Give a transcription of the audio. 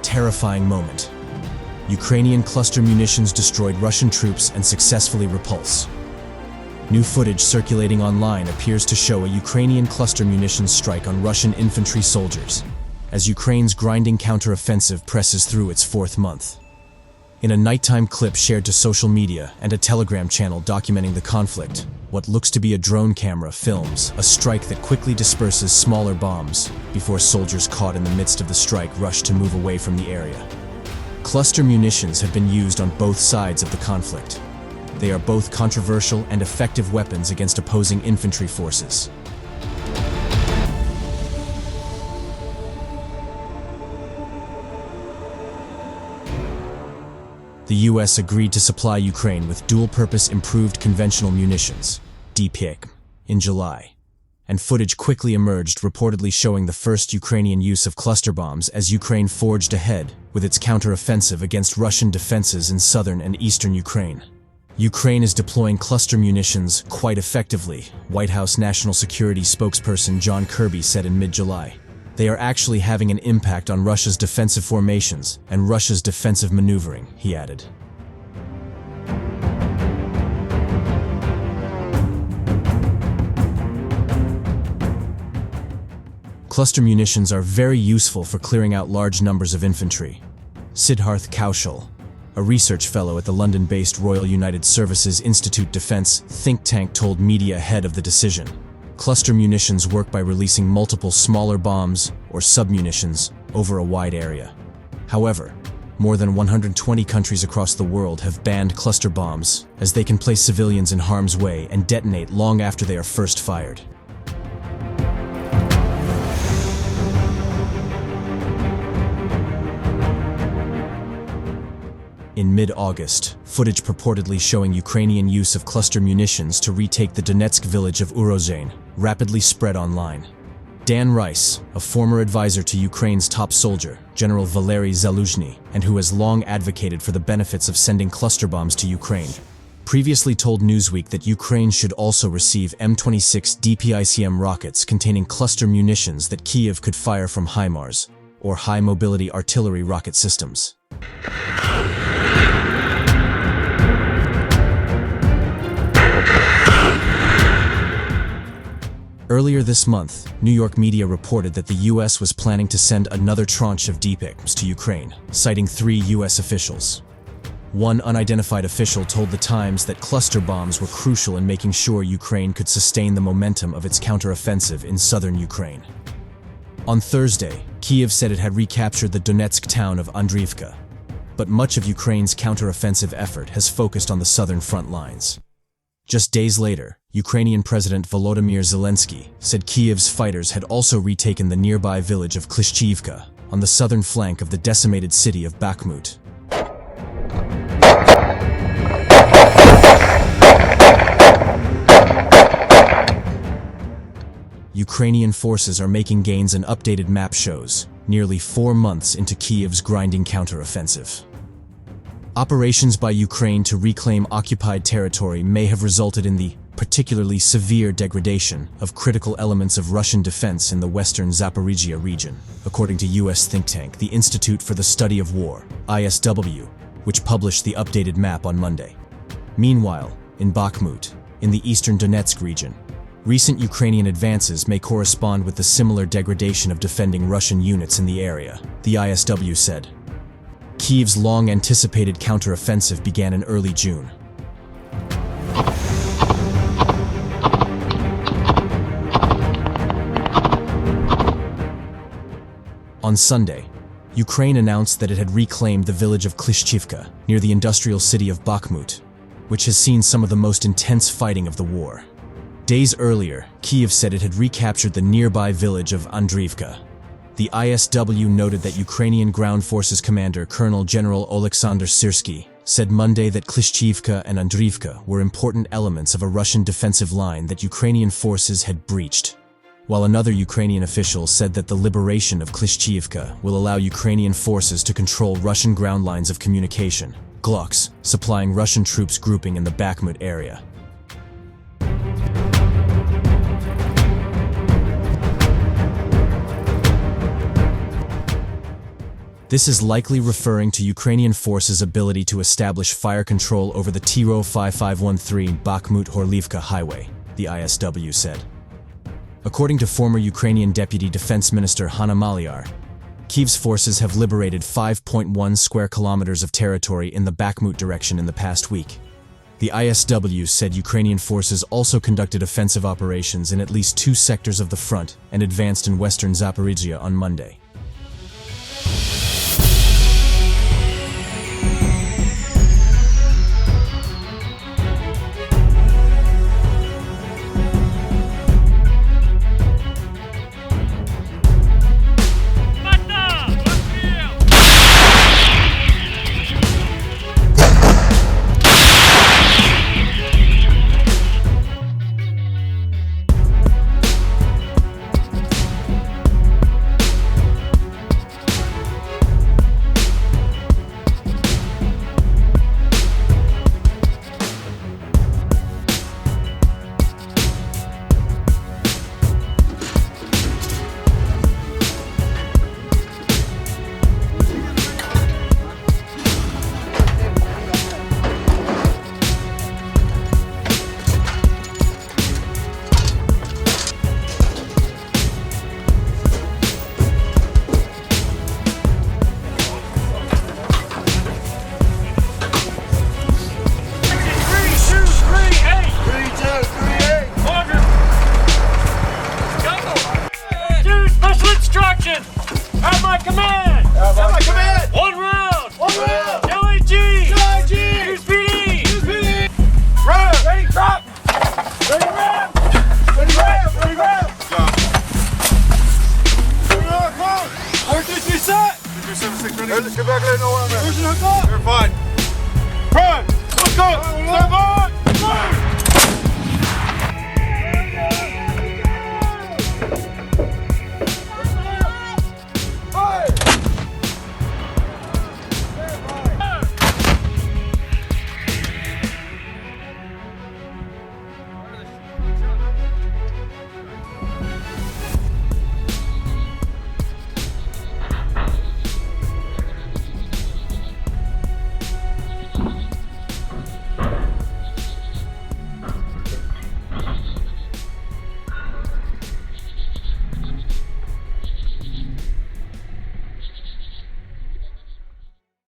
Terrifying moment. Ukrainian cluster munitions destroyed Russian troops and successfully repulse. New footage circulating online appears to show a Ukrainian cluster munitions strike on Russian infantry soldiers, as Ukraine's grinding counteroffensive presses through its fourth month. In a nighttime clip shared to social media and a Telegram channel documenting the conflict, what looks to be a drone camera films a strike that quickly disperses smaller bombs before soldiers caught in the midst of the strike rush to move away from the area. Cluster munitions have been used on both sides of the conflict. They are both controversial and effective weapons against opposing infantry forces. The US agreed to supply Ukraine with dual-purpose improved conventional munitions, DPIC, in July, and footage quickly emerged reportedly showing the first Ukrainian use of cluster bombs as Ukraine forged ahead with its counteroffensive against Russian defenses in southern and eastern Ukraine. Ukraine is deploying cluster munitions quite effectively, White House National Security spokesperson John Kirby said in mid-July. They are actually having an impact on Russia's defensive formations and Russia's defensive maneuvering, he added. Cluster munitions are very useful for clearing out large numbers of infantry. Siddharth Kaushal, a research fellow at the London-based Royal United Services Institute Defence think tank, told media ahead of the decision. Cluster munitions work by releasing multiple smaller bombs or submunitions over a wide area. However, more than 120 countries across the world have banned cluster bombs, as they can place civilians in harm's way and detonate long after they are first fired. In mid-August, footage purportedly showing Ukrainian use of cluster munitions to retake the Donetsk village of Urozhain rapidly spread online. Dan Rice, a former advisor to Ukraine's top soldier, General Valery Zaluzhny, and who has long advocated for the benefits of sending cluster bombs to Ukraine, previously told Newsweek that Ukraine should also receive M26 DPICM rockets containing cluster munitions that Kyiv could fire from HIMARS, or high-mobility artillery rocket systems. Earlier this month, New York media reported that the US was planning to send another tranche of DPICs to Ukraine, citing 3 US officials. One unidentified official told The Times that cluster bombs were crucial in making sure Ukraine could sustain the momentum of its counteroffensive in southern Ukraine. On Thursday, Kyiv said it had recaptured the Donetsk town of Andriivka, but much of Ukraine's counteroffensive effort has focused on the southern front lines. Just days later, Ukrainian President Volodymyr Zelensky said Kyiv's fighters had also retaken the nearby village of Klishchiivka on the southern flank of the decimated city of Bakhmut. Ukrainian forces are making gains, an updated map shows, nearly 4 months into Kyiv's grinding counteroffensive. Operations by Ukraine to reclaim occupied territory may have resulted in the particularly severe degradation of critical elements of Russian defense in the western Zaporizhia region, according to US think tank the Institute for the Study of War, ISW, which published the updated map on Monday. Meanwhile, in Bakhmut, in the eastern Donetsk region, recent Ukrainian advances may correspond with the similar degradation of defending Russian units in the area, the ISW said. Kyiv's long-anticipated counteroffensive began in early June. On Sunday, Ukraine announced that it had reclaimed the village of Klishchiivka near the industrial city of Bakhmut, which has seen some of the most intense fighting of the war. Days earlier, Kyiv said it had recaptured the nearby village of Andriivka. The ISW noted that Ukrainian Ground Forces Commander Colonel General Oleksandr Syrsky said Monday that Klishchiivka and Andriivka were important elements of a Russian defensive line that Ukrainian forces had breached, while another Ukrainian official said that the liberation of Klishchiivka will allow Ukrainian forces to control Russian ground lines of communication, GLOCs, supplying Russian troops grouping in the Bakhmut area. This is likely referring to Ukrainian forces' ability to establish fire control over the Tiro 5513 Bakhmut-Horlivka highway, the ISW said. According to former Ukrainian Deputy Defense Minister Hanna Maliar, Kyiv's forces have liberated 5.1 square kilometers of territory in the Bakhmut direction in the past week. The ISW said Ukrainian forces also conducted offensive operations in at least 2 sectors of the front and advanced in western Zaporizhia on Monday. At my command! At my command! One round! One round! LAG! LAG! Use PD! Use PD! Ram! Ready, drop! Ready, ram! Ready, ram! Ready, ram! Go! 4-2-3 set! 2-7-6 ready? Get back there, no one, man. Where's your hook up? You're fine. Prime! Let's go! Stand by!